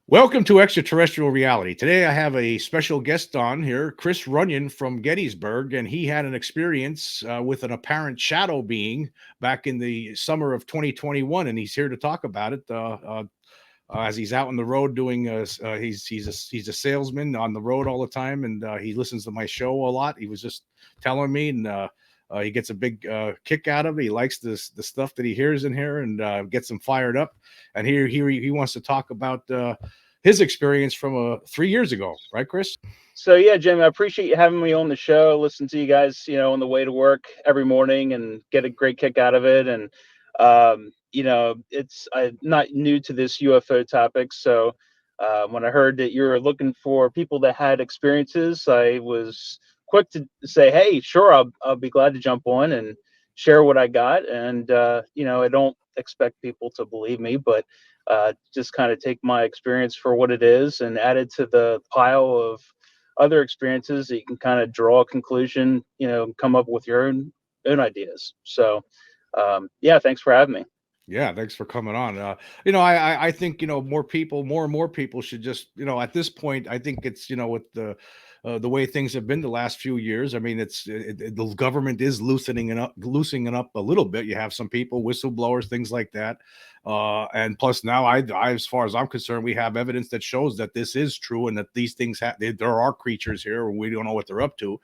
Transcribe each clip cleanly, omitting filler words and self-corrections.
Welcome to Extraterrestrial Reality. Today I have a special guest on here, Chris Runyan from Gettysburg, and he had an experience with an apparent shadow being back in the summer of 2021, and he's here to talk about it. As he's out on the road doing, he's a salesman on the road all the time, and he listens to my show a lot. He was just telling me, and he gets a big kick out of it. He likes the stuff that he hears in here, and gets him fired up. And here he wants to talk about his experience from 3 years ago, right, Chris? So yeah, Jim, I appreciate you having me on the show. Listen to you guys, on the way to work every morning and get a great kick out of it. And I'm not new to this UFO topic. So when I heard that you were looking for people that had experiences, I was quick to say, hey, sure, I'll be glad to jump on and share what I got. And I don't expect people to believe me, but just kind of take my experience for what it is and add it to the pile of other experiences that you can kind of draw a conclusion, come up with your own ideas. So, yeah, thanks for having me. Yeah, thanks for coming on. I think more and more people should just at this point. I think it's with the way things have been the last few years. I mean, the government is loosening it up a little bit. You have some people, whistleblowers, things like that, and plus now, as far as I'm concerned, we have evidence that shows that this is true and that these things there are creatures here, and we don't know what they're up to.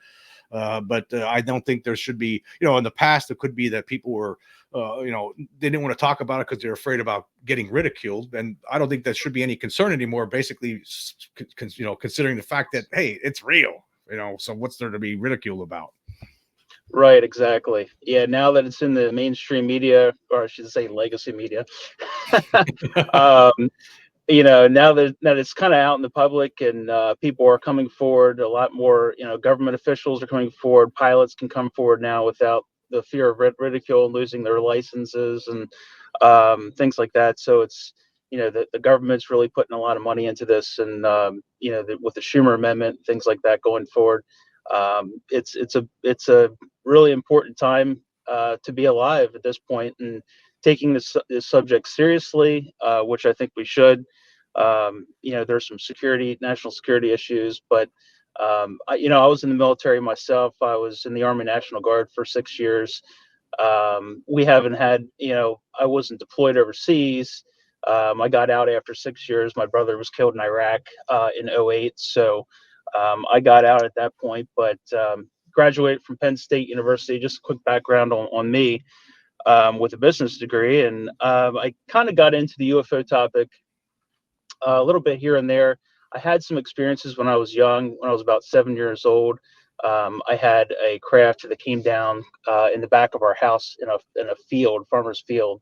But I don't think there should be, in the past, it could be that people were, they didn't want to talk about it because they're afraid about getting ridiculed. And I don't think that should be any concern anymore, basically, considering the fact that, hey, it's real, so what's there to be ridiculed about? Right, exactly. Yeah, now that it's in the mainstream media, or I should say legacy media, um, now that it's kind of out in the public and people are coming forward, a lot more, government officials are coming forward. Pilots can come forward now without the fear of ridicule and losing their licenses and things like that. So it's, the government's really putting a lot of money into this, and with the Schumer amendment, things like that going forward. It's a really important time to be alive at this point and taking this subject seriously, which I think we should. There's some national security issues, but I was in the military myself. I was in the Army National Guard for 6 years. We haven't had, I wasn't deployed overseas. I got out after 6 years. My brother was killed in Iraq in '08, so I got out at that point. But graduated from Penn State University. Just a quick background on me, with a business degree, and I kind of got into the UFO topic a little bit here and there. I had some experiences when I was young, when I was about 7 years old. I had a craft that came down in the back of our house in a field, farmer's field.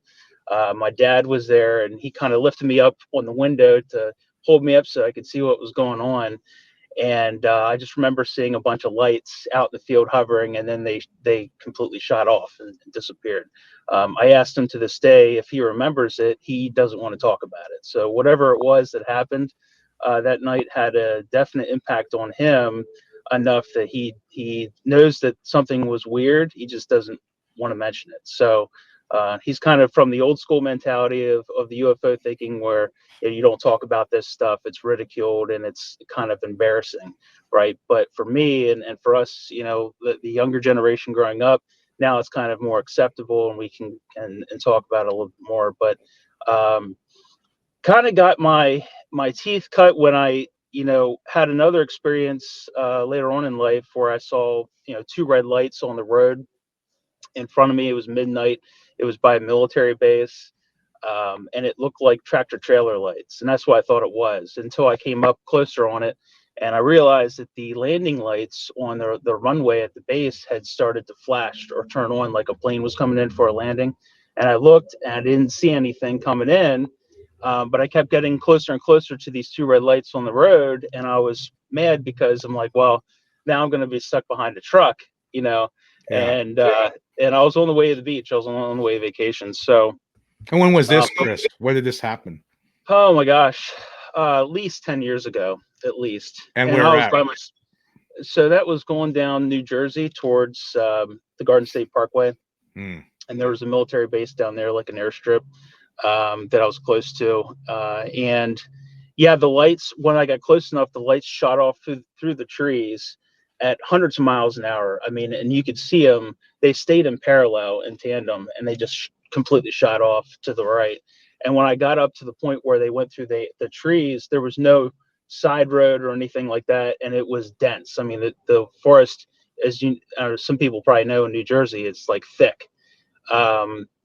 My dad was there, and he kind of lifted me up on the window to hold me up so I could see what was going on. And I just remember seeing a bunch of lights out in the field hovering, and then they completely shot off and disappeared. I asked him to this day if he remembers it. He doesn't want to talk about it. So whatever it was that happened that night had a definite impact on him, enough that he knows that something was weird. He just doesn't want to mention it. So he's kind of from the old school mentality of the UFO thinking, where you don't talk about this stuff, it's ridiculed and it's kind of embarrassing, right? But for me and for us, the younger generation growing up, now it's kind of more acceptable and we can and talk about it a little bit more. But kind of got my teeth cut when I had another experience later on in life where I saw two red lights on the road in front of me. It was midnight. It was by a military base, and it looked like tractor trailer lights, and that's what I thought it was until I came up closer on it, and I realized that the landing lights on the runway at the base had started to flash or turn on like a plane was coming in for a landing. And I looked and I didn't see anything coming in, but I kept getting closer and closer to these two red lights on the road, and I was mad because I'm like, well, now I'm going to be stuck behind a truck, you know, Yeah. and I was on the way to the beach. I was on the way to vacation. So, And when was um, this, Chris? When did this happen? oh my gosh, at least 10 years ago, at least. And And where I was at? by my, so that was going down New Jersey towards the Garden State Parkway. Hmm. And there was a military base down there, like an airstrip, that I was close to. And Yeah, the lights, when I got close enough, the lights shot off through the trees at hundreds of miles an hour. I mean, and you could see them. They stayed in parallel in tandem, and they just completely shot off to the right. And when I got up to the point where they went through the trees, there was no side road or anything like that, and it was dense. I mean, the forest, as you some people probably know in New Jersey, it's like thick.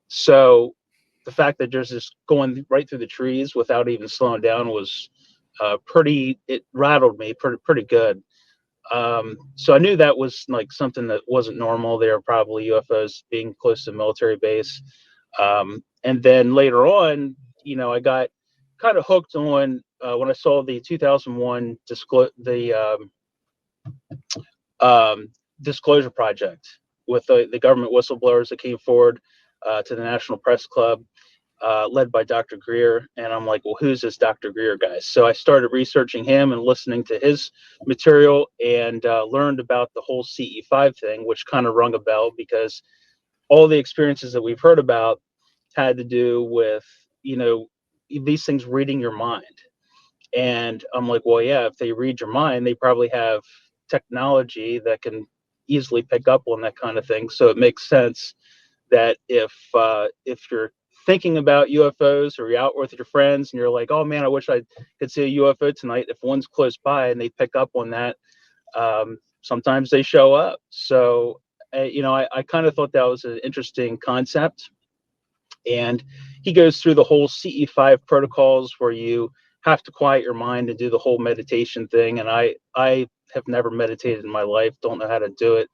So the fact that there's just going right through the trees without even slowing down was it rattled me pretty good. So I knew that was like something that wasn't normal. They were probably UFOs being close to a military base. And then later on, I got kind of hooked on when I saw the 2001 disclosure project with the government whistleblowers that came forward to the National Press Club, led by Dr. Greer. And I'm like, well, who's this Dr. Greer guy? So I started researching him and listening to his material, and learned about the whole CE-5 thing, which kind of rung a bell because all the experiences that we've heard about had to do with, these things reading your mind. And I'm like, well, yeah, if they read your mind, they probably have technology that can easily pick up on that kind of thing. So it makes sense that if you're thinking about UFOs or you're out with your friends and you're like, oh man, I wish I could see a UFO tonight. If one's close by and they pick up on that, sometimes they show up. So, I kind of thought that was an interesting concept. And he goes through the whole CE-5 protocols where you have to quiet your mind and do the whole meditation thing. And I have never meditated in my life, don't know how to do it.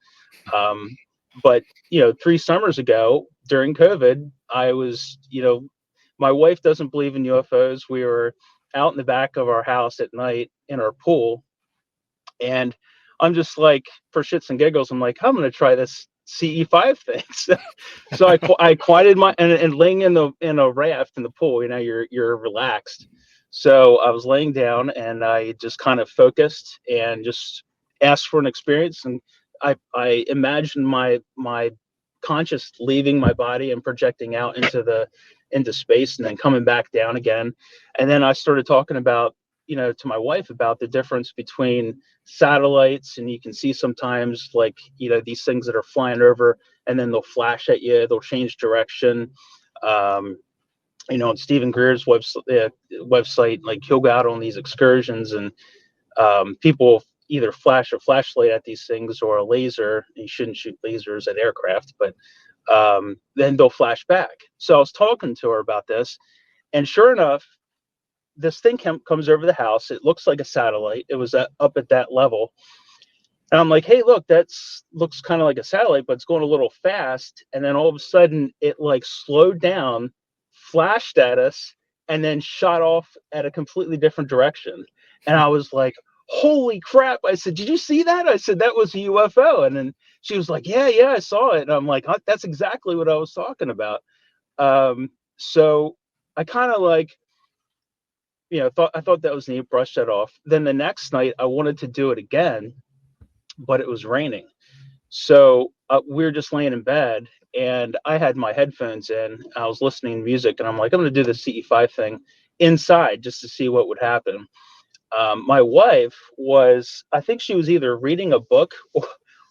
But 3 summers ago during COVID, I was, my wife doesn't believe in UFOs. We were out in the back of our house at night in our pool, and I'm just like, for shits and giggles, I'm like, I'm going to try this CE-5 thing. So I quieted and laying in a raft in the pool, you're relaxed. So I was laying down and I just kind of focused and just asked for an experience. And I imagined my conscious leaving my body and projecting out into space and then coming back down again. And then I started talking about, to my wife about the difference between satellites, and you can see sometimes like, these things that are flying over and then they'll flash at you, they'll change direction. On Stephen Greer's website, like he'll go out on these excursions and people either flash a flashlight at these things or a laser. You shouldn't shoot lasers at aircraft, but then they'll flash back. So I was talking to her about this, and sure enough, this thing comes over the house. It looks like a satellite. It was up at that level. And I'm like, hey, look, looks kind of like a satellite, but it's going a little fast. And then all of a sudden it like slowed down, flashed at us, and then shot off at a completely different direction. And I was like, holy crap. I said, did you see that? I said, that was a UFO. And then she was like, yeah, I saw it. And I'm like, that's exactly what I was talking about. So I kind of like, I thought that was neat, brushed that off. Then the next night I wanted to do it again, but it was raining. So we were just laying in bed, and I had my headphones in. I was listening to music, and I'm like, I'm going to do the CE-5 thing inside just to see what would happen. My wife I think she was either reading a book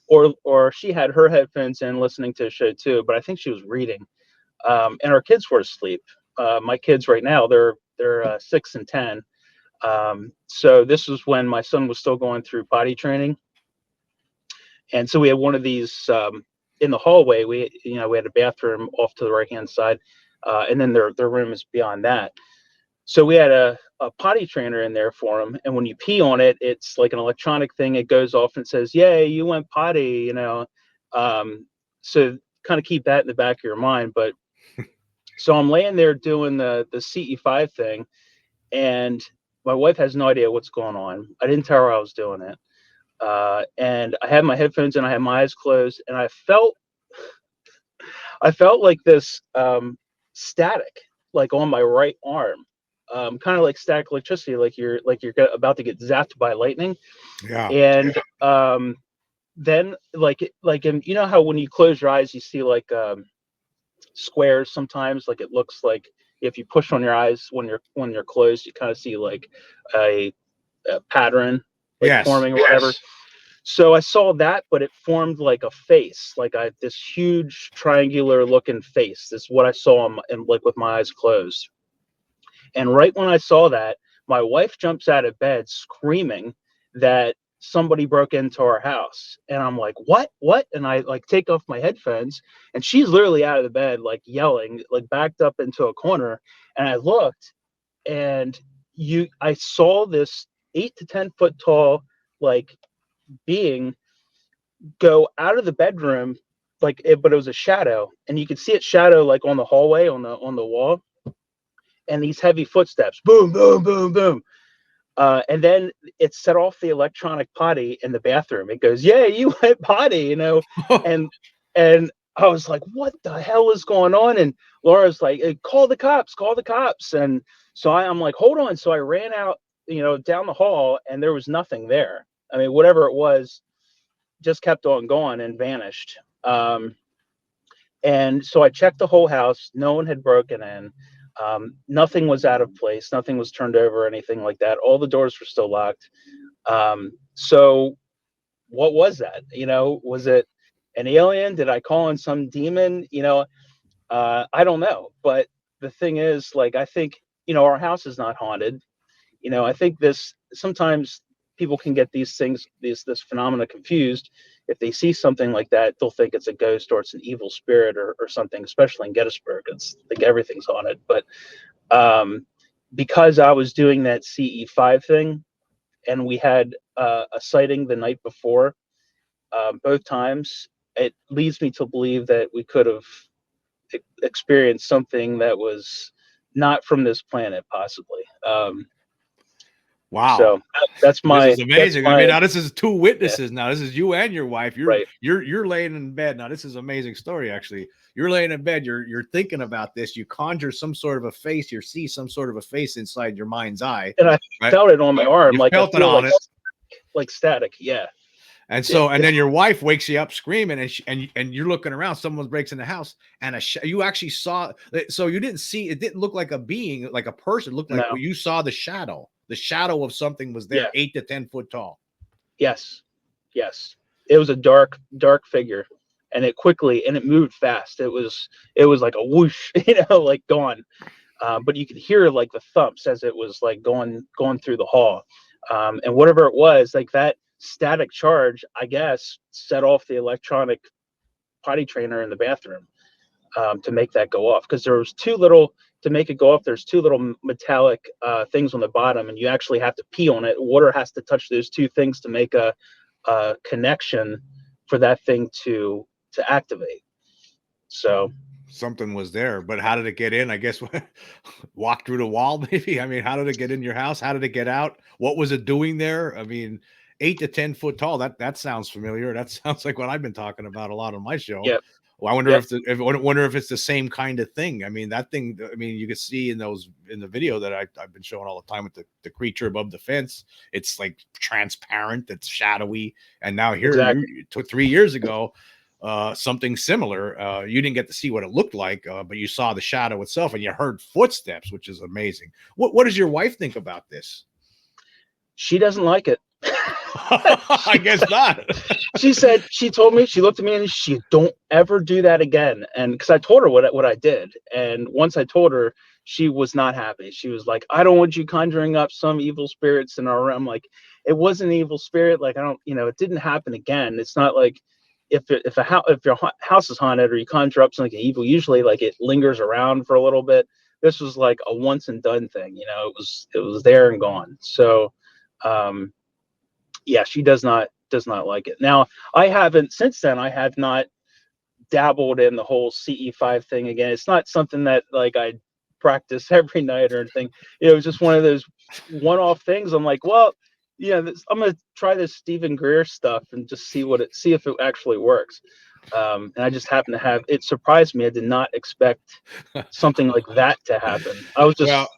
or she had her headphones in listening to a show too, but I think she was reading. And our kids were asleep. My kids right now, they're 6 and 10. So this was when my son was still going through potty training. And so we had one of these in the hallway. We had a bathroom off to the right-hand side, and then their room is beyond that. So we had a potty trainer in there for them. And when you pee on it, it's like an electronic thing. It goes off and says, yay, you went potty, So kind of keep that in the back of your mind. But so I'm laying there doing the CE-5 thing, and my wife has no idea what's going on. I didn't tell her I was doing it. And I had my headphones and I had my eyes closed, and I felt like this static, like on my right arm, kind of like static electricity, like you're about to get zapped by lightning. Yeah. And then you know how when you close your eyes, you see like squares sometimes, like it looks like if you push on your eyes when you're closed, you kind of see like a pattern like Yes. forming or whatever. So I saw that, but it formed like a face, like this huge triangular looking face. This is what I saw like with my eyes closed. And right when I saw that, my wife jumps out of bed screaming that somebody broke into our house. And I'm like, what? And I like take off my headphones, and she's literally out of the bed, like yelling, like backed up into a corner. And I looked, and I saw this 8 to 10 foot tall, like being go out of the bedroom, but it was a shadow, and you could see its shadow like on the hallway on the wall, and these heavy footsteps, boom, boom, boom, boom. And then it set off the electronic potty in the bathroom. It goes, "Yeah, you went potty," and I was like, "What the hell is going on?" And Laura's like, "Hey, call the cops, call the cops." And so I'm like, "Hold on." So I ran out, down the hall, and there was nothing there. I mean, whatever it was, just kept on going and vanished. And so I checked the whole house. No one had broken in. Nothing was out of place. Nothing was turned over or anything like that. All the doors were still locked. So what was that? Was it an alien? Did I call in some demon? I don't know. But the thing is, like, I think, our house is not haunted. I think this sometimes people can get these things, this phenomena confused. If they see something like that, they'll think it's a ghost or it's an evil spirit or something, especially in Gettysburg. It's like everything's haunted. But because I was doing that CE-5 thing, and we had a sighting the night before, both times, it leads me to believe that we could have experienced something that was not from this planet, possibly. Wow. So that's This my is amazing. I mean, now this is two yeah, witnesses. Now this is you and your wife. You're right. you're laying in bed. Now this is an amazing story. Actually, you're laying in bed. You're thinking about this. You conjure some sort of a face. You see some sort of a face inside your mind's eye. And I Right? felt it on my arm, You like I felt it feel on it, like static. Yeah, and yeah, so and then your wife wakes you up screaming, and you're looking around. Someone breaks in the house, and you actually saw. So you didn't see. It didn't look like a being, like a person. It looked like no, you saw the shadow. The shadow of something was there, yeah, 8 to 10 foot tall. yes, yes. It was a dark, dark figure, and it moved fast. It was like a whoosh, like gone. But you could hear like the thumps as it was like going through the hall, and whatever it was, like that static charge, I guess, set off the electronic potty trainer in the bathroom, to make that go off, because there was two little to make it go off. There's two little metallic things on the bottom, and you actually have to pee on it. Water has to touch those two things to make a connection for that thing to activate. So Something was there, but how did it get in? I guess walk through the wall, maybe. I mean, how did it get in your house? How did it get out? What was it doing there? I mean, 8 to 10 foot tall. That sounds familiar. That sounds like what I've been talking about a lot on my show. yep, Well, I wonder yep, if it's the same kind of thing. I mean, that thing. I mean, you can see in the video that I've been showing all the time with the creature above the fence. It's like transparent. It's shadowy. And now here, exactly. 3 years ago, something similar. You didn't get to see what it looked like, but you saw the shadow itself, and you heard footsteps, which is amazing. What does your wife think about this? She doesn't like it. I guess not. She told me, she looked at me and she, "Don't ever do that again." And because I told her what I did, and once I told her, she was not happy. She was like, "I don't want you conjuring up some evil spirits in our room." I'm like, it wasn't an evil spirit. Like, I don't, it didn't happen again. It's not like if your house is haunted or you conjure up something evil, usually like it lingers around for a little bit. This was like a once and done thing. It was there and gone. So, um, yeah, she does not like it. Now, I haven't since then. I have not dabbled in the whole CE-5 thing again. It's not something that like I practice every night or anything. It was just one of those one-off things. I'm like, well, I'm gonna try this Stephen Greer stuff and just see if it actually works. And I just happened to have it. Surprised me. I did not expect something like that to happen. I was Well, just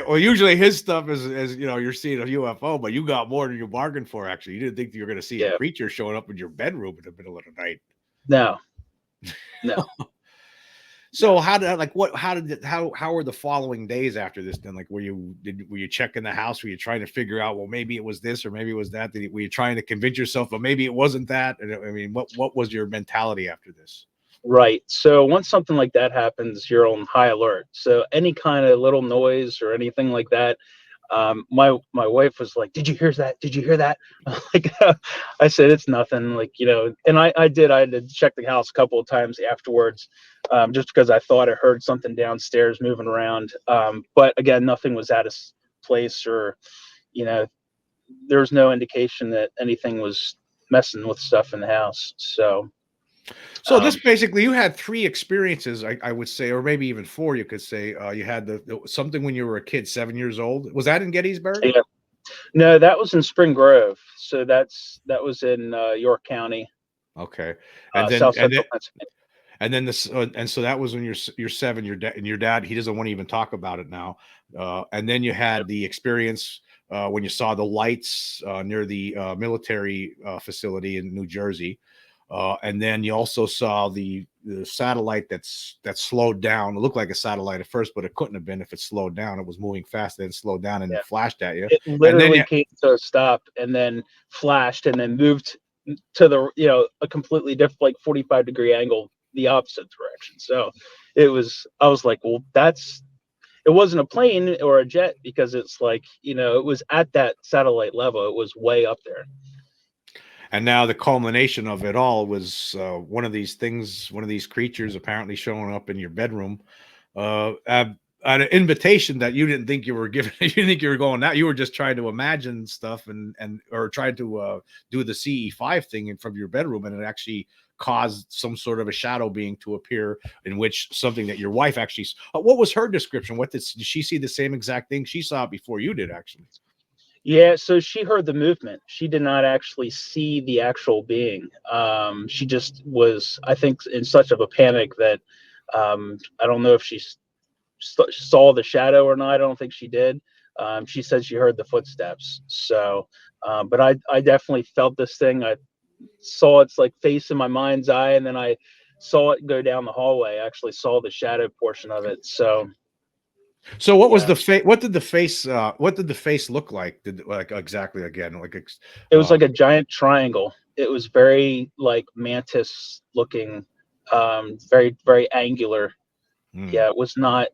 well, usually his stuff is you're seeing a UFO, but you got more than you bargained for. Actually, you didn't think you were going to see a yeah, creature showing up in your bedroom in the middle of the night. no, no. So how did like what how were the following days after this then? Like were you checking the house? Were you trying to figure out, well, maybe it was this or maybe it was that? Were you trying to convince yourself, but maybe it wasn't that? And I mean, what was your mentality after this? Right. So once something like that happens, you're on high alert. So any kind of little noise or anything like that, my wife was like, "Did you hear that? Did you hear that?" Like, I said, "It's nothing." Like, and I had to check the house a couple of times afterwards, just because I thought I heard something downstairs moving around. But again, nothing was out of place, or you know, there was no indication that anything was messing with stuff in the house. So. So Um, this basically, you had three experiences, I would say, or maybe even four. You could say you had something when you were a kid, 7 years old. Was that in Gettysburg? yeah. No, that was in Spring Grove. So that was in York County, Okay, and then South Central Pennsylvania. this and so that was when you're seven. Your dad, he doesn't want to even talk about it now. And then you had the experience when you saw the lights near the military facility in New Jersey. And then you also saw the satellite that slowed down. It looked like a satellite at first, but it couldn't have been if it slowed down. It was moving fast, then slowed down and Yeah, flashed at you. it And then literally came to a stop and then flashed and then moved to the a completely different, like 45-degree angle, the opposite direction. So I was like, well, it wasn't a plane or a jet, because it's like, it was at that satellite level. It was way up there. and now the culmination of it all was one of these things, one of these creatures apparently showing up in your bedroom at an invitation that you didn't think you were giving. You didn't think you were going out. You were just trying to imagine stuff and or tried to do the CE-5 thing from your bedroom, and it actually caused some sort of a shadow being to appear, in which something that your wife actually. What was her description? Did she see the same exact thing? She saw it before you did, actually. Yeah, so she heard the movement. She did not actually see the actual being. She just was, I think, in such of a panic that I don't know if she saw the shadow or not. I don't think she did. She said she heard the footsteps. So, but I definitely felt this thing. I saw its like face in my mind's eye, and then I saw it go down the hallway. I actually saw the shadow portion of it. So, So what was yeah, the face? What did the face? What did the face look like? Did like exactly again? it was like a giant triangle. It was very like mantis looking, very very angular. hmm. Yeah, it was not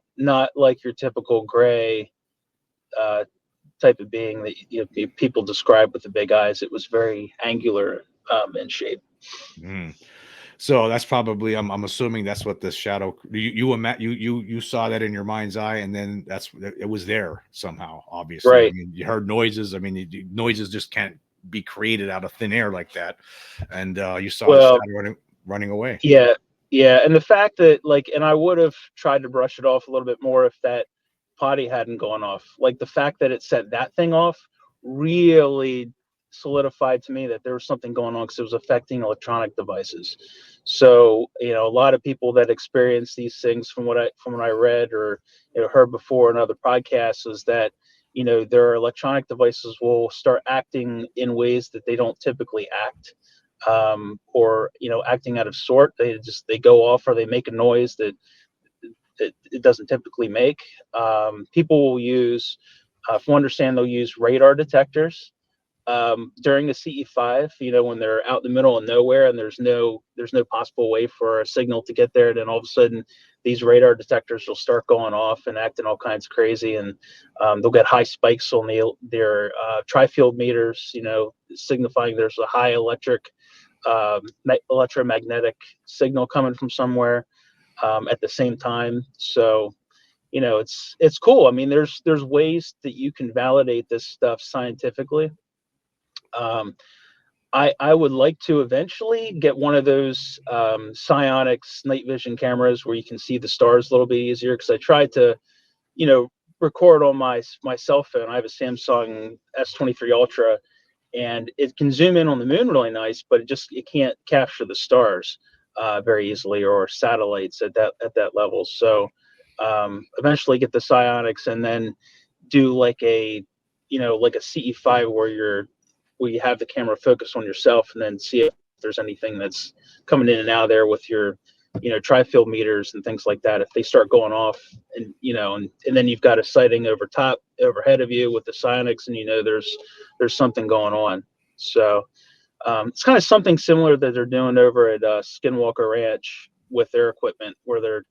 like your typical gray uh, type of being that people describe with the big eyes. It was very angular in shape. Hmm. So that's probably I'm assuming that's what this shadow you saw that in your mind's eye, and then it was there somehow. Obviously, I Right. mean, you heard noises. I mean, noises just can't be created out of thin air like that. And you saw the Well, shadow running away. yeah, yeah, and the fact that and I would have tried to brush it off a little bit more if that potty hadn't gone off. Like the fact that it set that thing off really solidified to me that there was something going on, because it was affecting electronic devices. So, a lot of people that experience these things, from what I read or heard before in other podcasts, is that their electronic devices will start acting in ways that they don't typically act, or acting out of sort. They go off, or they make a noise that it doesn't typically make. People will use, from what I understand, they'll use radar detectors during the CE-5. When they're out in the middle of nowhere and there's no possible way for a signal to get there. Then all of a sudden, these radar detectors will start going off and acting all kinds of crazy, and they'll get high spikes on their tri-field meters, signifying there's a high electromagnetic signal coming from somewhere at the same time. So it's cool. I mean, there's ways that you can validate this stuff scientifically. um, I would like to eventually get one of those psionics night vision cameras where you can see the stars a little bit easier, because I tried to you know record on my cell phone. I have a Samsung S23 Ultra, and it can zoom in on the moon really nice, but it can't capture the stars very easily, or satellites at that level. So eventually get the psionics, and then do like a CE-5 where you have the camera focus on yourself, and then see if there's anything that's coming in and out of there with your tri-field meters and things like that, if they start going off, and and then you've got a sighting overhead of you with the psionics, and there's something going on. So it's kind of something similar that they're doing over at Skinwalker Ranch with their equipment, where they're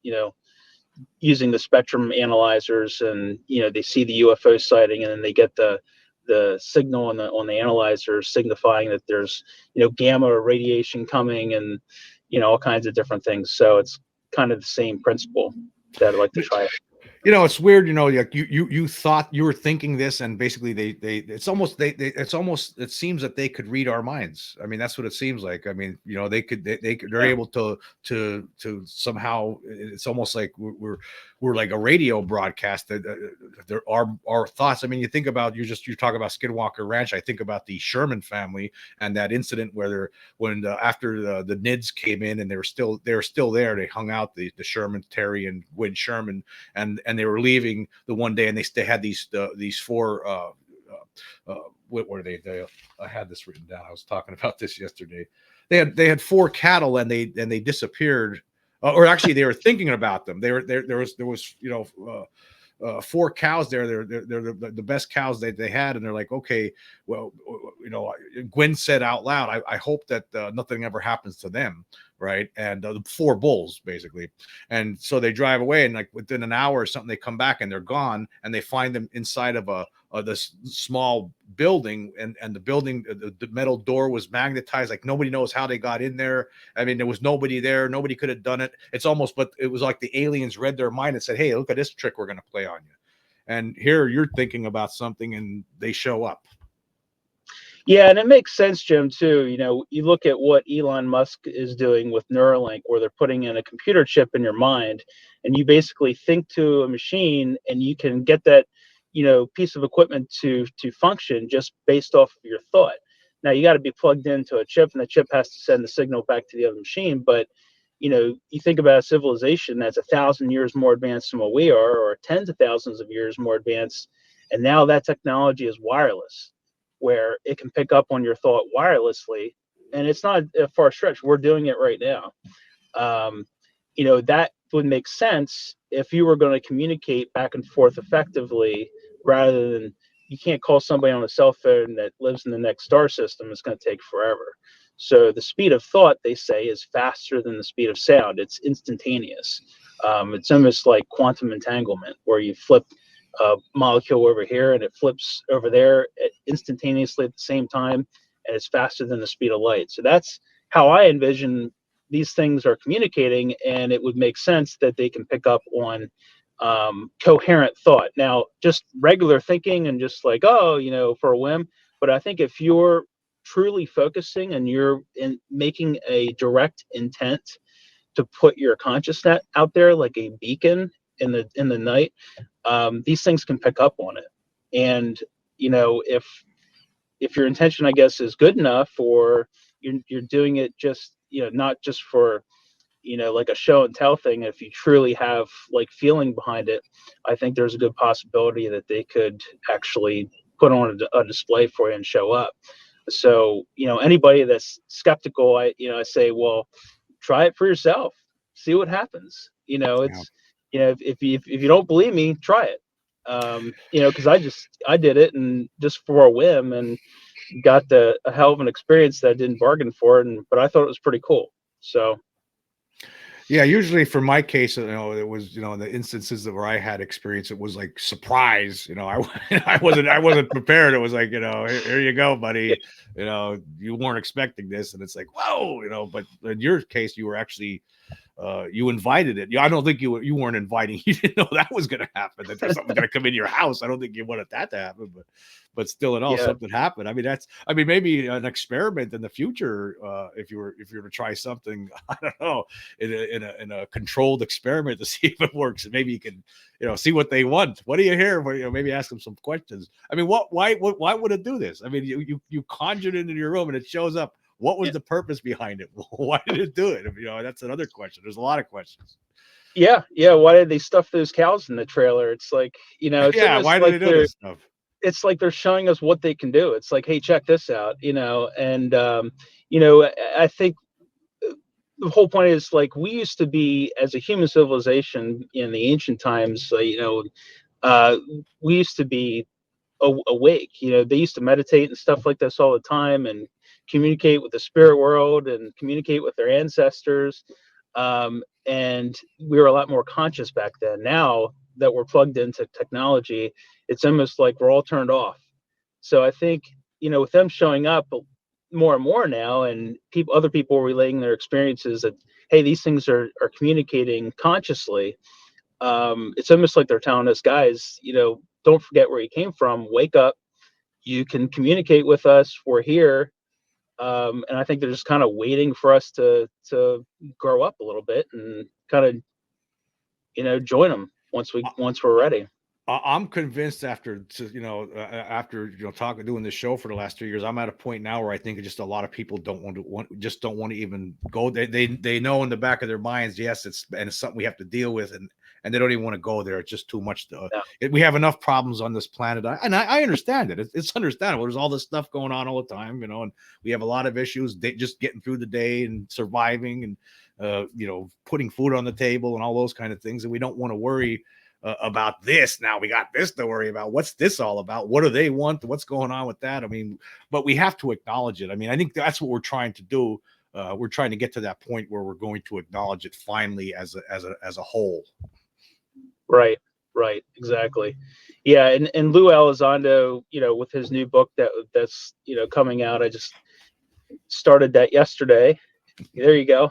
using the spectrum analyzers, and they see the UFO sighting, and then they get the signal on the analyzer signifying that there's gamma radiation coming, and all kinds of different things. So it's kind of the same principle that I'd like to try. It's weird, like you thought you were thinking this, and basically it seems that they could read our minds. I mean, that's what it seems like. I mean, they're able to somehow, it's almost like we're like a radio broadcast, that there are our thoughts. I mean, you think about, you talk about Skinwalker Ranch, I think about the Sherman family and that incident where after the NIDS came in, and they were still there. They hung out, the Sherman, Terry and Win Sherman, and they were leaving the one day, and they had these four what were they? I had this written down. I was talking about this yesterday. They had four cattle, and they disappeared, or actually they were thinking about them. There was four cows there. They're the best cows they had, and they're like, okay, well, Gwen said out loud, I hope that nothing ever happens to them, right? And the four bulls, basically. And so they drive away, and like within an hour or something, they come back, and they're gone, and they find them inside of this small building, and the building, the metal door was magnetized. Like, nobody knows how they got in there. I mean, there was nobody there. Nobody could have done it. It's almost, but it was like the aliens read their mind and said, hey, look at this trick we're going to play on you. And here you're thinking about something, and they show up. Yeah, and it makes sense, Jim, too. You look at what Elon Musk is doing with Neuralink, where they're putting in a computer chip in your mind, and you basically think to a machine, and you can get that, piece of equipment to function just based off of your thought. Now, you got to be plugged into a chip, and the chip has to send the signal back to the other machine. But, you think about a civilization that's 1,000 years more advanced than what we are, or tens of thousands of years more advanced, and now that technology is wireless, where it can pick up on your thought wirelessly, and it's not a far stretch. We're doing it right now. That would make sense if you were going to communicate back and forth effectively, rather than, you can't call somebody on a cell phone that lives in the next star system. It's going to take forever. So the speed of thought, they say, is faster than the speed of sound. It's instantaneous. It's almost like quantum entanglement, where you flip a molecule over here, and it flips over there instantaneously at the same time, and it's faster than the speed of light. So that's how I envision these things are communicating, and it would make sense that they can pick up on coherent thought. Now, just regular thinking, and just like, for a whim. But I think if you're truly focusing, and you're making a direct intent to put your consciousness out there like a beacon in the night, these things can pick up on it. And if your intention, I guess, is good enough, or you're doing it just not just for like a show and tell thing, if you truly have like feeling behind it, I think there's a good possibility that they could actually put on a display for you and show up. So anybody that's skeptical, I say, well, try it for yourself, see what happens. It's if you don't believe me, try it. Because I did it, and just for a whim, and got a hell of an experience that I didn't bargain for, but I thought it was pretty cool. So yeah, usually for my case, it was, in the instances where I had experience, it was like surprise. I wasn't prepared. It was like, here you go, buddy. You weren't expecting this, and it's like, whoa. But in your case, you were actually you invited it. I don't think you weren't inviting. You didn't know that was going to happen. That there's something going to come in your house. I don't think you wanted that to happen, but still, in all, something happened. I mean, maybe an experiment in the future. If you were to try something, I don't know, in a controlled experiment to see if it works, and maybe you can, see what they want. What do you hear? Maybe ask them some questions. I mean, why would it do this? I mean, you conjured it into your room, and it shows up. What was the purpose behind it? Why did it do it? That's another question. There's a lot of questions. Yeah. Why did they stuff those cows in the trailer? It's like, it's why did they do this stuff? It's like they're showing us what they can do. It's like, hey, check this out, and I think the whole point is, like, we used to be, as a human civilization in the ancient times, uh, we used to be awake. They used to meditate and stuff like this all the time, and communicate with the spirit world and communicate with their ancestors. And we were a lot more conscious back then. Now that we're plugged into technology, it's almost like we're all turned off. So I think, with them showing up more and more now, and other people relaying their experiences, that, hey, these things are communicating consciously. It's almost like they're telling us, guys, don't forget where you came from. Wake up. You can communicate with us. We're here. And I think they're just kind of waiting for us to grow up a little bit and kind of, join them once we're ready. I'm convinced after after talking doing this show for the last 3 years, I'm at a point now where I think just a lot of people don't want to even go. They know in the back of their minds, yes, it's something we have to deal with, and they don't even want to go there. It's just too much. We have enough problems on this planet, and I understand it. It's understandable. There's all this stuff going on all the time, and we have a lot of issues. Just getting through the day and surviving, and putting food on the table and all those kind of things, and we don't want to worry about this. Now we got this to worry about. What's this all about? What do they want? What's going on with that? I mean, but we have to acknowledge it. I mean, I think that's what we're trying to do. We're trying to get to that point where we're going to acknowledge it finally as a whole. Right, exactly. Yeah, and Lou Elizondo, with his new book that's coming out. I just started that yesterday. There you go.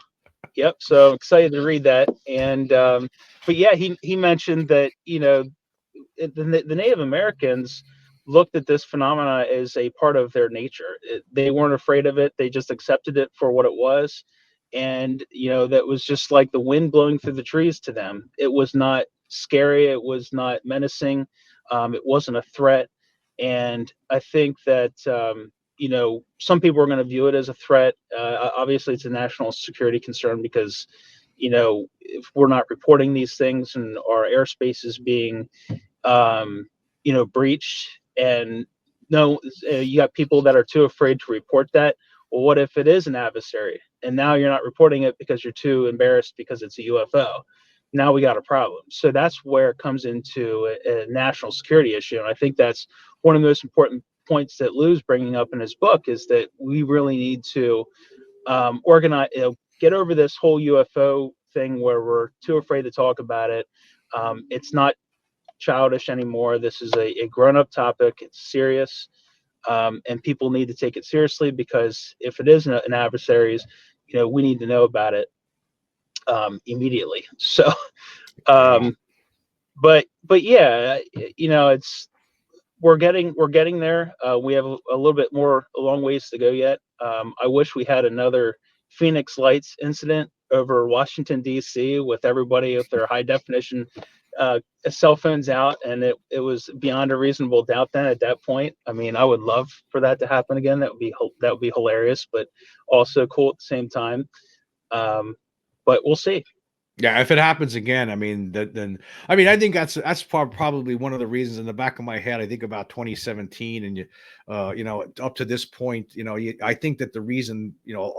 Yep. So I'm excited to read that. And but yeah, he mentioned that the Native Americans looked at this phenomena as a part of their nature. They weren't afraid of it. They just accepted it for what it was. And that was just like the wind blowing through the trees to them. It was not scary. It was not menacing. It wasn't a threat. And I think that some people are going to view it as a threat. Obviously, it's a national security concern because if we're not reporting these things and our airspace is being breached, and no, you got people that are too afraid to report that. Well, what if it is an adversary, and now you're not reporting it because you're too embarrassed because it's a UFO? Now we got a problem. So that's where it comes into a national security issue, and I think that's one of the most important points that Lou's bringing up in his book, is that we really need to organize, get over this whole UFO thing where we're too afraid to talk about it. It's not childish anymore. This is a grown-up topic. It's serious, and people need to take it seriously, because if it is an adversaries, we need to know about it immediately. So, but yeah, it's we're getting there. We have a little bit more, a long ways to go yet. I wish we had another Phoenix Lights incident over Washington D.C. with everybody with their high definition cell phones out, and it was beyond a reasonable doubt. Then at that point, I mean, I would love for that to happen again. That would be hilarious, but also cool at the same time. But we'll see. Yeah, if it happens again, I mean, then I mean, I think that's probably one of the reasons in the back of my head. I think about 2017, and up to this point, I think that the reason,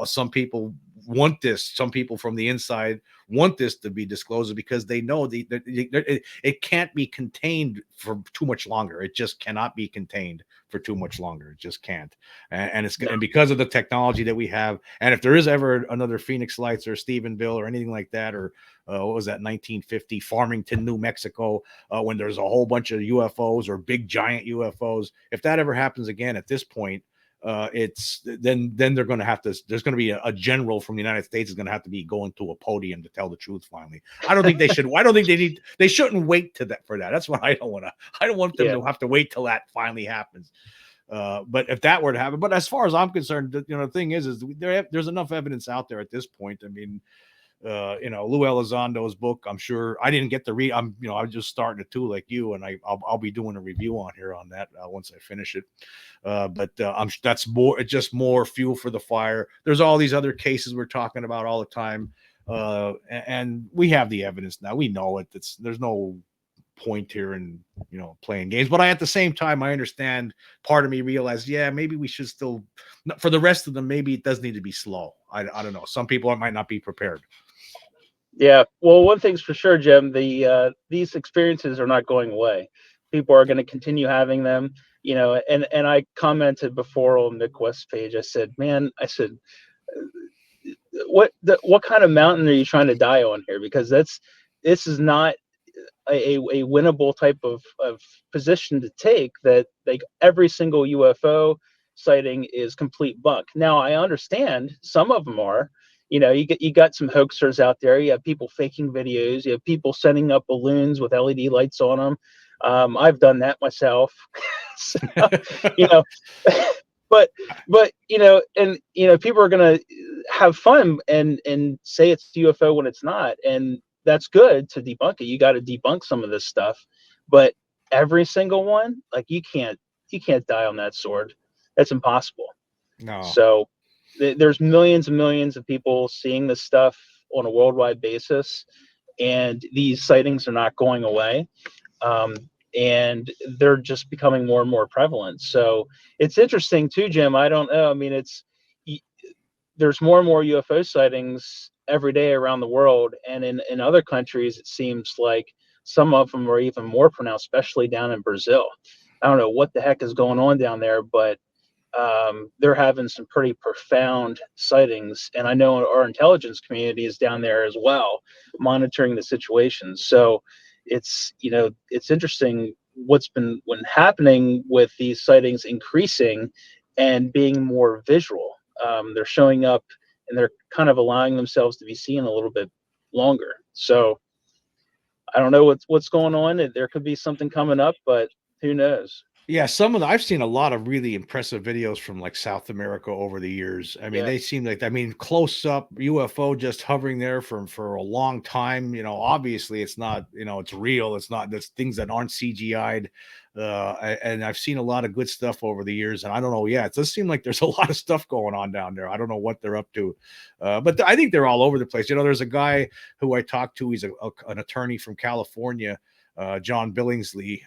some people want this, some people from the inside want this to be disclosed, is because they know it can't be contained for too much longer. It just cannot be contained for too much longer. It just can't. And because of the technology that we have, and if there is ever another Phoenix Lights or Stephenville or anything like that, or what was that, 1950 Farmington, New Mexico, when there's a whole bunch of UFOs or big giant UFOs, if that ever happens again at this point, it's then they're going to have to, there's going to be a general from the United States is going to have to be going to a podium to tell the truth finally. I don't think they should. I don't think they shouldn't wait to that for that. That's what I don't want them to have to wait till that finally happens. But if that were to happen, but as far as I'm concerned, the thing is there's enough evidence out there at this point. I mean, Lou Elizondo's book, I'm sure I didn't get to read. I'm just starting it too, like you, and I'll be doing a review on here on that once I finish it. But that's more, it's just more fuel for the fire. There's all these other cases we're talking about all the time, and we have the evidence now. We know it. There's no point here in, playing games. But at the same time, I understand. Part of me realized, yeah, maybe we should still, for the rest of them, maybe it does need to be slow. I don't know. Some people might not be prepared. Yeah. Well, one thing's for sure, Jim. These experiences are not going away. People are going to continue having them. And I commented before on Nick West's page. I said, man, what kind of mountain are you trying to die on here? Because this is not a winnable type of position to take, that like every single UFO sighting is complete bunk. Now I understand some of them are, you got some hoaxers out there. You have people faking videos. You have people sending up balloons with LED lights on them. I've done that myself. So, you know, but people are gonna have fun and say it's UFO when it's not, and that's good to debunk it. You got to debunk some of this stuff, but every single one, like you can't die on that sword. That's impossible. No. So there's millions and millions of people seeing this stuff on a worldwide basis, and these sightings are not going away. Um, and they're just becoming more and more prevalent. So it's interesting too, Jim. I don't know. I mean, there's more and more UFO sightings every day around the world, and in other countries, it seems like some of them are even more pronounced, especially down in Brazil. I don't know what the heck is going on down there, but they're having some pretty profound sightings, and I know our intelligence community is down there as well, monitoring the situation. So it's interesting what's been happening with these sightings increasing and being more visual. They're showing up and they're kind of allowing themselves to be seen a little bit longer. So I don't know what's going on. There could be something coming up, but who knows? Yeah, I've seen a lot of really impressive videos from like South America over the years. I mean, Yeah, they seem like, close up UFO just hovering there for a long time. Obviously it's not, it's real. It's not, there's things that aren't CGI'd. And I've seen a lot of good stuff over the years. And I don't know. Yeah, it does seem like there's a lot of stuff going on down there. I don't know what they're up to. But I think they're all over the place. There's a guy who I talked to. He's an attorney from California, John Billingsley,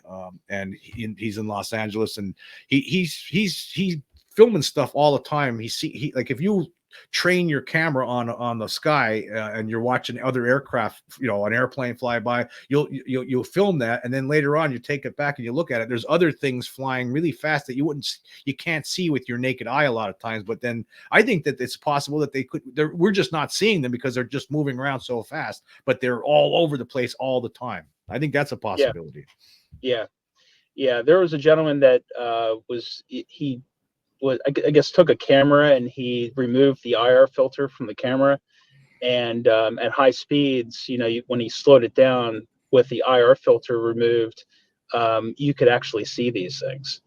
and he's in Los Angeles, and he's filming stuff all the time. He like, if you train your camera on the sky, and you're watching other aircraft, an airplane fly by, you'll film that, and then later on you take it back and you look at it. There's other things flying really fast that you can't see with your naked eye a lot of times. But then I think that it's possible that we're just not seeing them because they're just moving around so fast, but they're all over the place all the time. I think that's a yeah, possibility. yeah, yeah. There was a gentleman that he was, I guess, took a camera and he removed the IR filter from the camera, and at high speeds, when he slowed it down with the IR filter removed, you could actually see these things.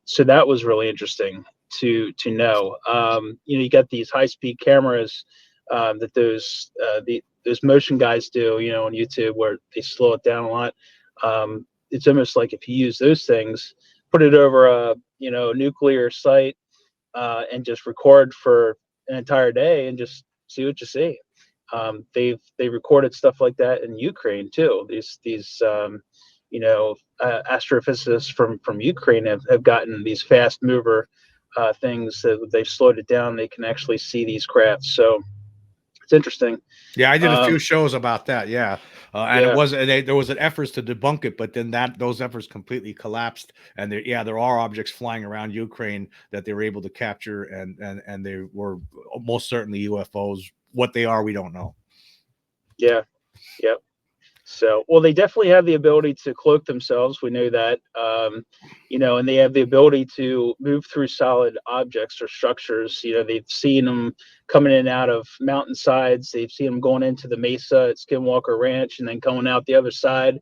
So that was really interesting to know. You got these high speed cameras that those motion guys do, on YouTube, where they slow it down a lot. It's almost like if you use those things, put it over a nuclear site, and just record for an entire day and just see what you see. They recorded stuff like that in Ukraine too. These astrophysicists from Ukraine have gotten these fast mover things that they've slowed it down. They can actually see these crafts. So it's interesting. Yeah, I did a few Um, shows about that. Yeah, and yeah, there was an efforts to debunk it, but then those efforts completely collapsed. And there are objects flying around Ukraine that they were able to capture, and they were most certainly UFOs. What they are, we don't know. yeah, yeah. So, well, they definitely have the ability to cloak themselves. We know that, and they have the ability to move through solid objects or structures. They've seen them coming in and out of mountainsides. They've seen them going into the mesa at Skinwalker Ranch and then coming out the other side.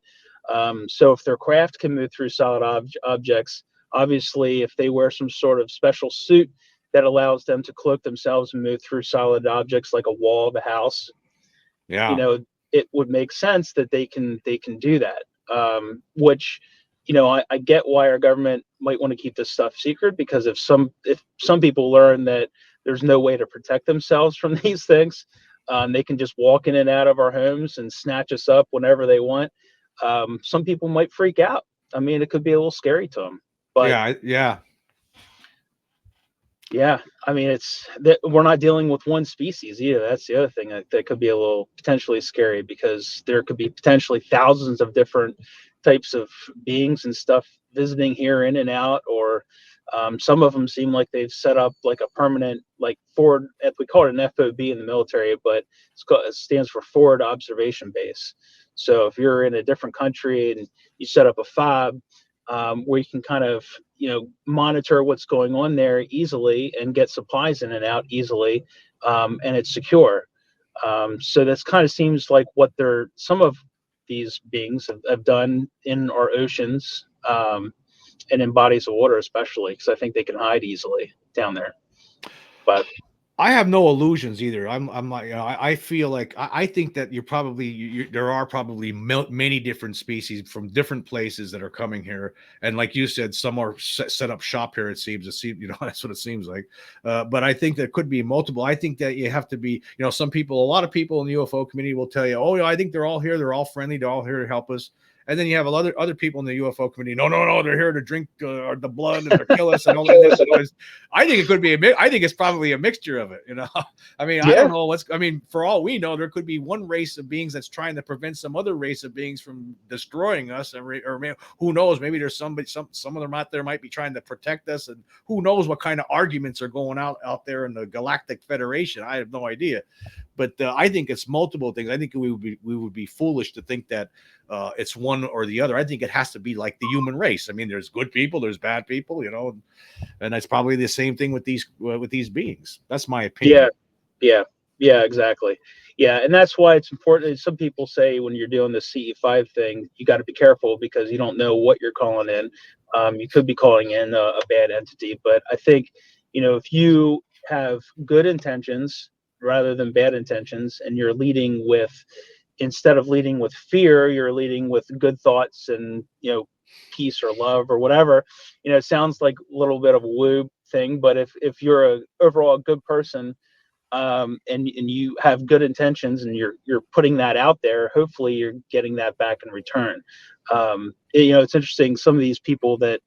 So, if their craft can move through solid objects, obviously, if they wear some sort of special suit that allows them to cloak themselves and move through solid objects like a wall of a house, you Yeah, know it would make sense that they can do that, which I get why our government might want to keep this stuff secret, because if some people learn that there's no way to protect themselves from these things, they can just walk in and out of our homes and snatch us up whenever they want. some people might freak out. I mean, it could be a little scary to them, but Yeah. yeah, I mean, it's that we're not dealing with one species either. That's the other thing that could be a little potentially scary, because there could be potentially thousands of different types of beings and stuff visiting here in and out, or some of them seem like they've set up like a permanent, like forward, we call it an FOB in the military, but it stands for forward observation base. So if you're in a different country and you set up a fob, where you can kind of monitor what's going on there easily and get supplies in and out easily, and it's secure. So that's kind of seems like what some of these beings have done in our oceans, and in bodies of water, especially because I think they can hide easily down there. But I have no illusions either. I'm like, I feel like I think that there are probably many different species from different places that are coming here, and like you said, some are set up shop here. It seems, that's what it seems like. But I think there could be multiple. I think that you have to be, a lot of people in the UFO community will tell you, oh, I think they're all here, they're all friendly, they're all here to help us. And then you have other people in the UFO community. No, they're here to drink the blood and to kill us and all that. I think it could be I think it's probably a mixture of it. I mean, I don't know for all we know, there could be one race of beings that's trying to prevent some other race of beings from destroying us, or who knows? Maybe there's some of them out there might be trying to protect us, and who knows what kind of arguments are going out there in the Galactic Federation. I have no idea. But I think it's multiple things. I think we would be foolish to think that it's one or the other. I think it has to be like the human race. I mean, there's good people, there's bad people, and that's probably the same thing with these beings. That's my opinion. Yeah, exactly. Yeah, and that's why it's important. Some people say when you're doing the CE-5 thing, you got to be careful because you don't know what you're calling in. You could be calling in a bad entity, but I think if you have good intentions rather than bad intentions, and you're leading with, instead of leading with fear, you're leading with good thoughts and peace or love or whatever. It sounds like a little bit of a woo thing, but if you're a overall good person, and you have good intentions and you're putting that out there, hopefully you're getting that back in return. It's interesting, some of these people that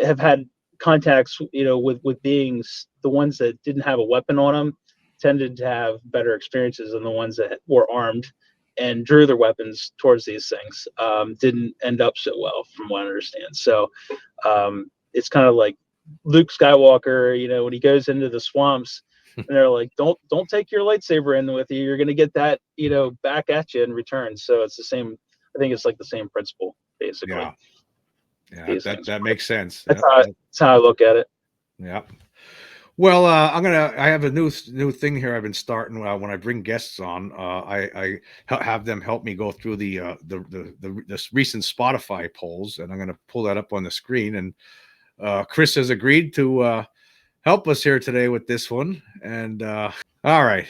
have had contacts with beings, the ones that didn't have a weapon on them tended to have better experiences than the ones that were armed and drew their weapons towards these things. Didn't end up so well, from what I understand. So it's kind of like Luke Skywalker, when he goes into the swamps and they're like, don't take your lightsaber in with you. You're going to get that, back at you in return. So it's the same. I think it's like the same principle, basically. Yeah, that makes sense. That's how I look at it. Yeah. Well, I have a new thing here I've been starting when I bring guests on. I have them help me go through the this recent Spotify polls, and I'm going to pull that up on the screen. And Chris has agreed to help us here today with this one. And all right.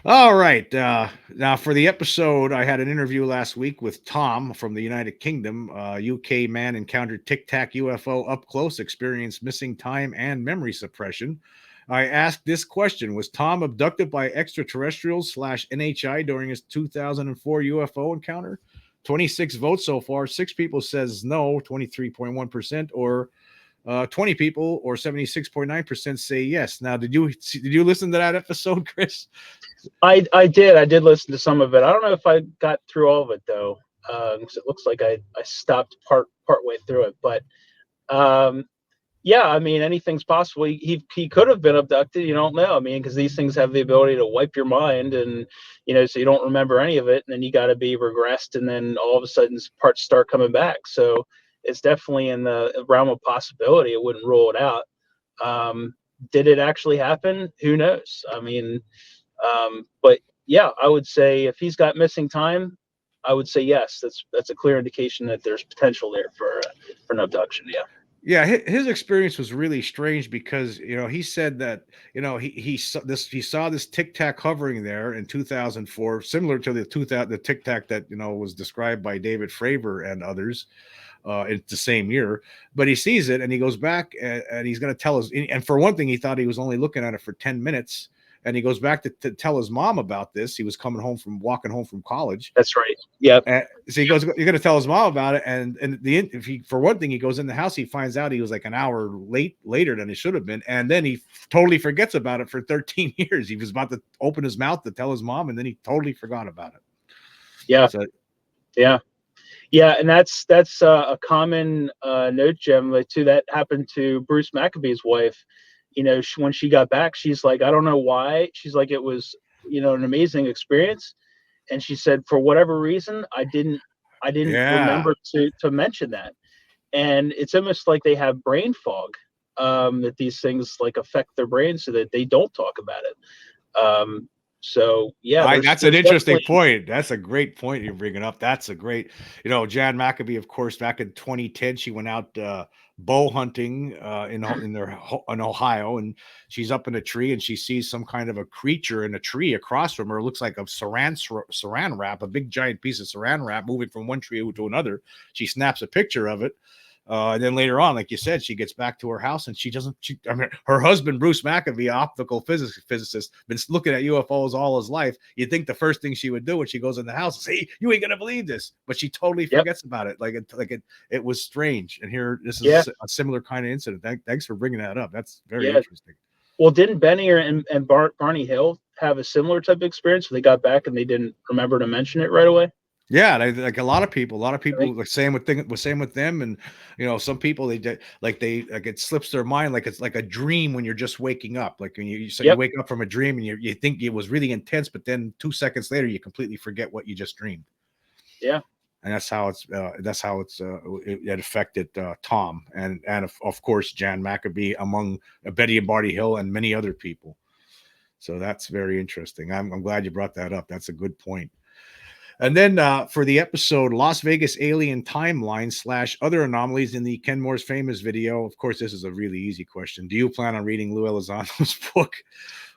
Now for the episode, I had an interview last week with Tom from the United Kingdom. UK man encountered Tic Tac UFO up close, experienced missing time and memory suppression. I asked this question: was Tom abducted by extraterrestrials / NHI during his 2004 UFO encounter? 26 votes so far. 6 people says no, 23.1%, or 20 people, or 76.9%, say yes. Now, did you listen to that episode, Chris? I did listen to some of it. I don't know if I got through all of it though. It looks like I stopped part way through it, but yeah, I mean, anything's possible. He could have been abducted. You don't know. I mean, because these things have the ability to wipe your mind, and so you don't remember any of it, and then you got to be regressed, and then all of a sudden parts start coming back. So it's definitely in the realm of possibility. I wouldn't rule it out. Did it actually happen? Who knows? I mean, but yeah, I would say if he's got missing time, I would say yes. That's a clear indication that there's potential there for an abduction. Yeah. Yeah, his experience was really strange because he said that he saw this Tic Tac hovering there in 2004, similar to the Tic Tac that was described by David Fravor and others. It's the same year, but he sees it and he goes back and he's going to tell us. And for one thing, he thought he was only looking at it for 10 minutes. and he goes back to tell his mom about this. He was walking home from college. That's right. Yep. And so he goes, you're going to tell his mom about it. And if he, for one thing, he goes in the house, he finds out he was like an hour later than he should have been. And then he totally forgets about it for 13 years. He was about to open his mouth to tell his mom, and then he totally forgot about it. Yeah. So, yeah. Yeah. And that's a common note, Jim, like too, that happened to Bruce Maccabee's wife. When she got back, she's like, I don't know why. She's like, it was, an amazing experience. And she said, for whatever reason, I didn't yeah. remember to mention that. And it's almost like they have brain fog, that these things like affect their brain so that they don't talk about it. So yeah, That's an there's interesting definitely, point. That's a great point you're bringing up. That's a great, Jan Maccabee, of course, back in 2010, she went out bow hunting in Ohio, and she's up in a tree and she sees some kind of a creature in a tree across from her. It looks like a saran wrap, a big giant piece of saran wrap moving from one tree to another. She snaps a picture of it. And then later on, like you said, she gets back to her house and her husband, Bruce Maccabee, optical physicist, been looking at UFOs all his life. You'd think the first thing she would do when she goes in the house is, hey, you ain't going to believe this. But she totally yep. forgets about it. It was strange. And here, this is Yeah. a similar kind of incident. Thanks for bringing that up. That's very Yeah. interesting. Well, didn't Benny and Barney Hill have a similar type of experience where they got back and they didn't remember to mention it right away? Yeah, like a lot of people, Right. like same with them, and some people like it slips their mind, like it's like a dream when you're just waking up, like when you Yep. wake up from a dream and you think it was really intense, but then 2 seconds later you completely forget what you just dreamed. Yeah. And that's how it affected Tom and of course Jan Maccabee, among Betty and Barty Hill and many other people. So that's very interesting. I'm glad you brought that up. That's a good point. And then for the episode, Las Vegas Alien Timeline / Other Anomalies in the Ken Moore's Famous Video. Of course, this is a really easy question. Do you plan on reading Lou Elizondo's book?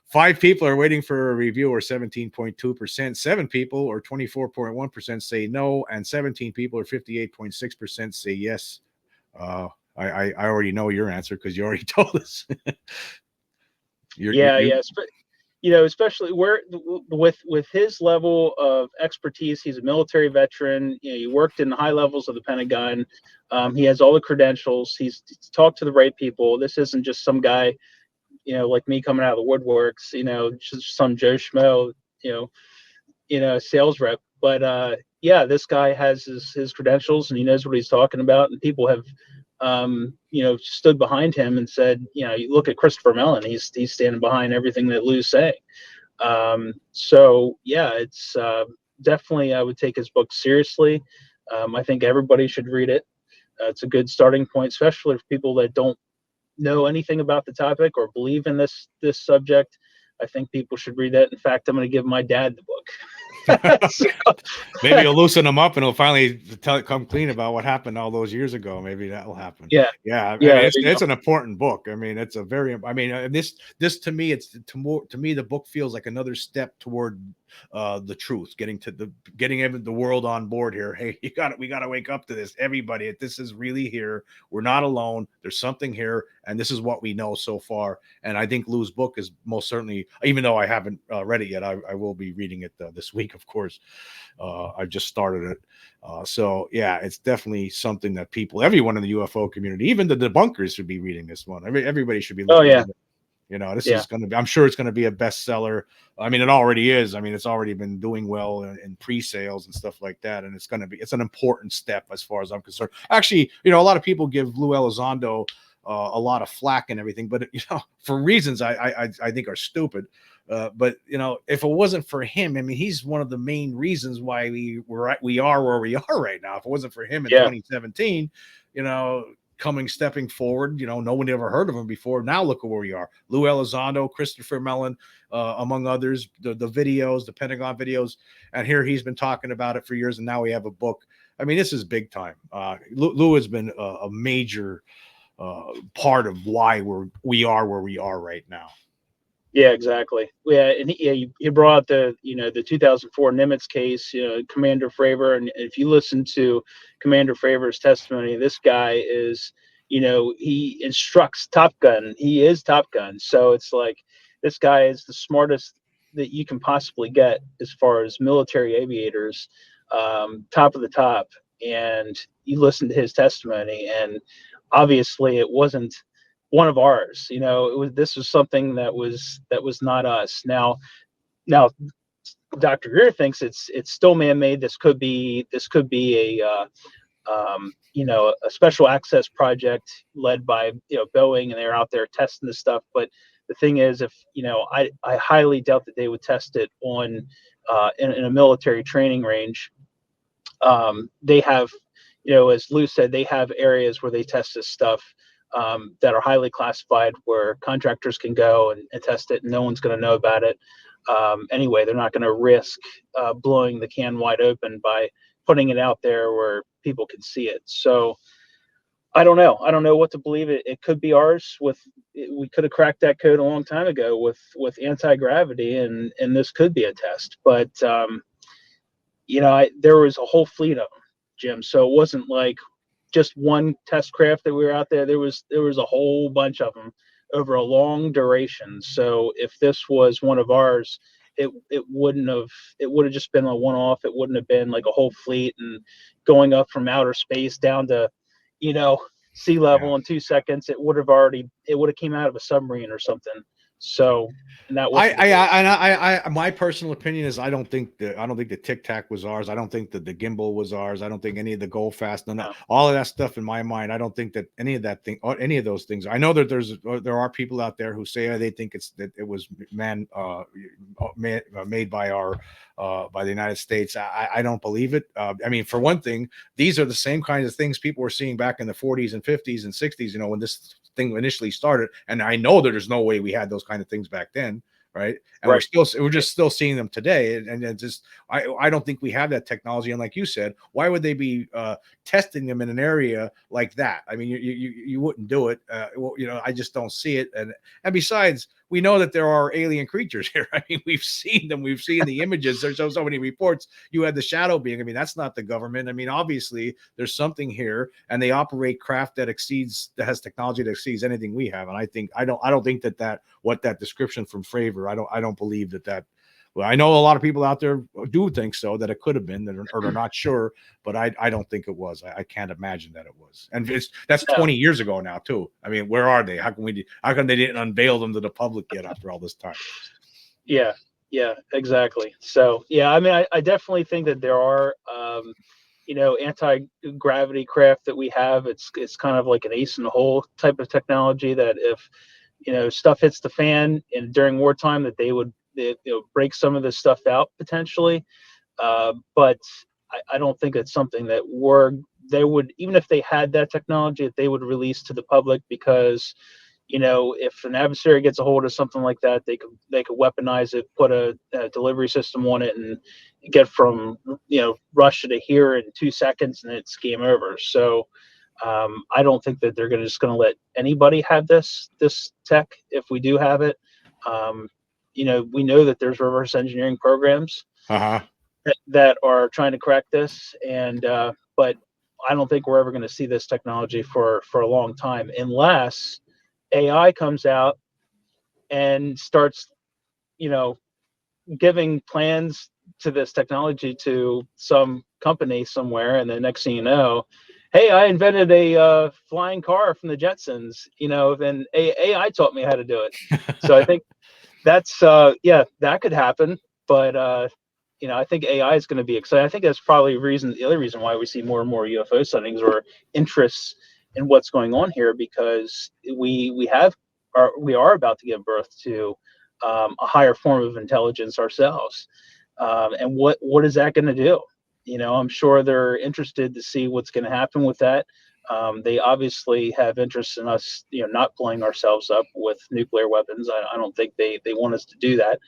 5 people are waiting for a review, or 17.2%. 7 people, or 24.1%, say no. And 17 people, or 58.6%, say yes. I already know your answer because you already told us. Yeah. Yes. But especially where with his level of expertise, he's a military veteran. He worked in the high levels of the Pentagon. He has all the credentials. He's talked to the right people. This isn't just some guy, like me coming out of the woodworks. Just some Joe Schmo, sales rep. But yeah, this guy has his credentials and he knows what he's talking about. And people have, stood behind him and said, you look at Christopher Mellon, he's standing behind everything that Lou's saying. So yeah, it's definitely, I would take his book seriously. I think everybody should read it. It's a good starting point, especially for people that don't know anything about the topic or believe in this subject. I think people should read that. In fact, I'm going to give my dad the book. So, maybe you'll loosen them up and he'll finally come clean about what happened all those years ago. Maybe that will happen. yeah, Yeah, I yeah, mean there you it's go. an important book. I mean it's a very. I mean this to me, to me the book feels like another step toward the truth, getting the world on board here. Hey, we got to wake up to this, everybody. This is really here. We're not alone. There's something here, and this is what we know so far. And I think Lou's book is most certainly, even though I haven't read it yet, I will be reading it this week, of course. I just started it. So yeah, it's definitely something that everyone in the UFO community, even the debunkers, should be reading this one. Everybody should be Oh looking yeah, at it. This yeah, is going to be, I'm sure it's going to be a bestseller. I mean, it already is. I mean, it's already been doing well in pre-sales and stuff like that. And it's an important step as far as I'm concerned. Actually, a lot of people give Lou Elizondo a lot of flack and everything, but for reasons I think are stupid. But if it wasn't for him, I mean, he's one of the main reasons why we are where we are right now. If it wasn't for him in yeah, 2017, stepping forward, no one ever heard of him before. Now look at where we are. Lou Elizondo, Christopher Mellon, among others, the videos, the Pentagon videos, and here he's been talking about it for years, and now we have a book. I mean, this is big time. Lou has been a major part of why we are where we are right now. yeah, exactly. Yeah, and he brought up the 2004 Nimitz case, Commander Fravor, and if you listen to Commander Fravor's testimony, this guy is, he instructs Top Gun. He is Top Gun. So it's like this guy is the smartest that you can possibly get as far as military aviators, top of the top. And you listen to his testimony, and obviously it wasn't one of ours. This was something that was not us. Now, Dr. Greer thinks it's still man-made. This could be a special access project led by Boeing, and they're out there testing this stuff. But the thing is, if I highly doubt that they would test it on in a military training range. They have, as Lou said, they have areas where they test this stuff that are highly classified, where contractors can go and test it, and no one's going to know about it. Anyway, they're not going to risk blowing the can wide open by putting it out there where people can see it. So I don't know. I don't know what to believe. It could be ours. We could have cracked that code a long time ago with anti-gravity, and this could be a test. But there was a whole fleet of them, Jim. So it wasn't like just one test craft that we were out there. There was a whole bunch of them over a long duration. So if this was one of ours, it would have just been a one-off. It wouldn't have been like a whole fleet and going up from outer space down to, sea level Yeah. in 2 seconds. It would have came out of a submarine or something. So, and that wasn't the case. My personal opinion is I don't think the Tic Tac was ours. I don't think that the gimbal was ours. I don't think any of the Go Fast, No. all of that stuff in my mind. I don't think that any of that thing, or any of those things. I know that there are people out there who say they think it was made by by the United States. I don't believe it. I mean, for one thing, these are the same kinds of things people were seeing back in the 40s and 50s and 60s. When this thing initially started, and I know that there's no way we had those kind of things back then, right? And Right. we're just still seeing them today, and it's just I don't think we have that technology. And like you said, why would they be testing them in an area like that? I mean, you wouldn't do it. I just don't see it. And besides, we know that there are alien creatures here. I mean, we've seen them. We've seen the images. There's so many reports. You had the shadow being. I mean, that's not the government. I mean, obviously, there's something here, and they operate craft that has technology that exceeds anything we have. And I don't think that what that description from Fravor. I don't believe that. Well, I know a lot of people out there do think so, that it could have been, or they're not sure, but I don't think it was. I can't imagine that it was. And that's 20 years ago now too. I mean, where are they? How come they didn't unveil them to the public yet after all this time? Yeah, exactly. So yeah, I mean, I definitely think that there are anti-gravity craft that we have. It's kind of like an ace in the hole type of technology that if stuff hits the fan and during wartime, that they would break some of this stuff out potentially. But I don't think it's something that they would, even if they had that technology, that they would release to the public, because if an adversary gets a hold of something like that, they could weaponize it, put a delivery system on it, and get from Russia to here in 2 seconds, and it's game over. So I don't think that they're just going to let anybody have this tech if we do have it. We know that there's reverse engineering programs that are trying to crack this, and but I don't think we're ever going to see this technology for a long time, unless AI comes out and starts, giving plans to this technology to some company somewhere, and the next thing you know, hey, I invented a flying car from the Jetsons. Then AI taught me how to do it. So I think that's that could happen. But I think AI is going to be exciting. I think that's probably the other reason why we see more and more UFO sightings or interests in what's going on here, because we are about to give birth to a higher form of intelligence ourselves. And what is that going to do? I'm sure they're interested to see what's going to happen with that. They obviously have interest in us, not blowing ourselves up with nuclear weapons. I don't think they want us to do that,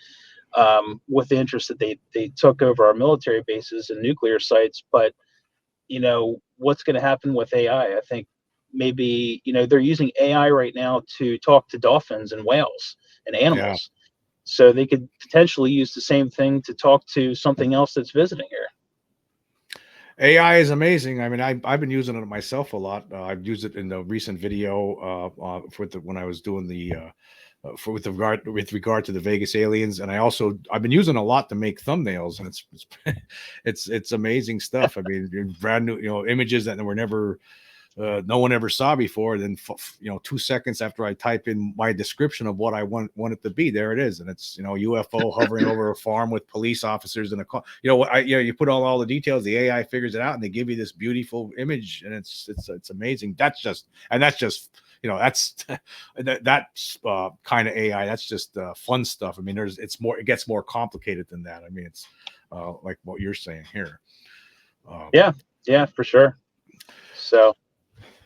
with the interest that they took over our military bases and nuclear sites. But, what's going to happen with AI? I think maybe, they're using AI right now to talk to dolphins and whales and Yeah. animals. So they could potentially use the same thing to talk to something else that's visiting here. AI is amazing. I mean, I've been using it myself a lot. I've used it in the recent video when I was doing for with regard to the Vegas aliens. And I've been using a lot to make thumbnails, and it's amazing stuff. I mean, brand new, images that were never no one ever saw before. Then 2 seconds after I type in my description of what I want it to be, there it is, and it's UFO hovering over a farm with police officers in a car. You put all the details, the AI figures it out, and they give you this beautiful image, and it's amazing. That's just that's that's kind of AI. That's just fun stuff. I mean, it gets more complicated than that. I mean, it's like what you're saying here. Yeah, for sure. So.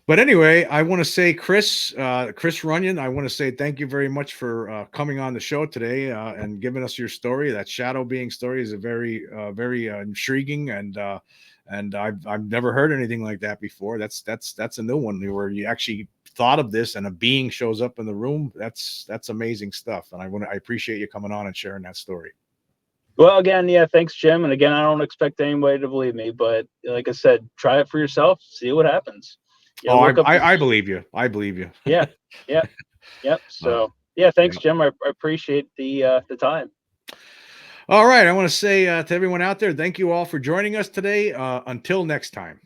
But anyway, I want to say, Chris Runyan, I want to say thank you very much for coming on the show today and giving us your story. That shadow being story is a very, very intriguing, and I've never heard anything like that before. That's a new one where you actually thought of this and a being shows up in the room. That's amazing stuff, and I appreciate you coming on and sharing that story. Well, again, yeah, thanks, Jim. And again, I don't expect anybody to believe me, but like I said, try it for yourself, see what happens. I believe you. I believe you. Yeah. So yeah, thanks, Jim. I appreciate the time. All right. I want to say to everyone out there, thank you all for joining us today. Until next time.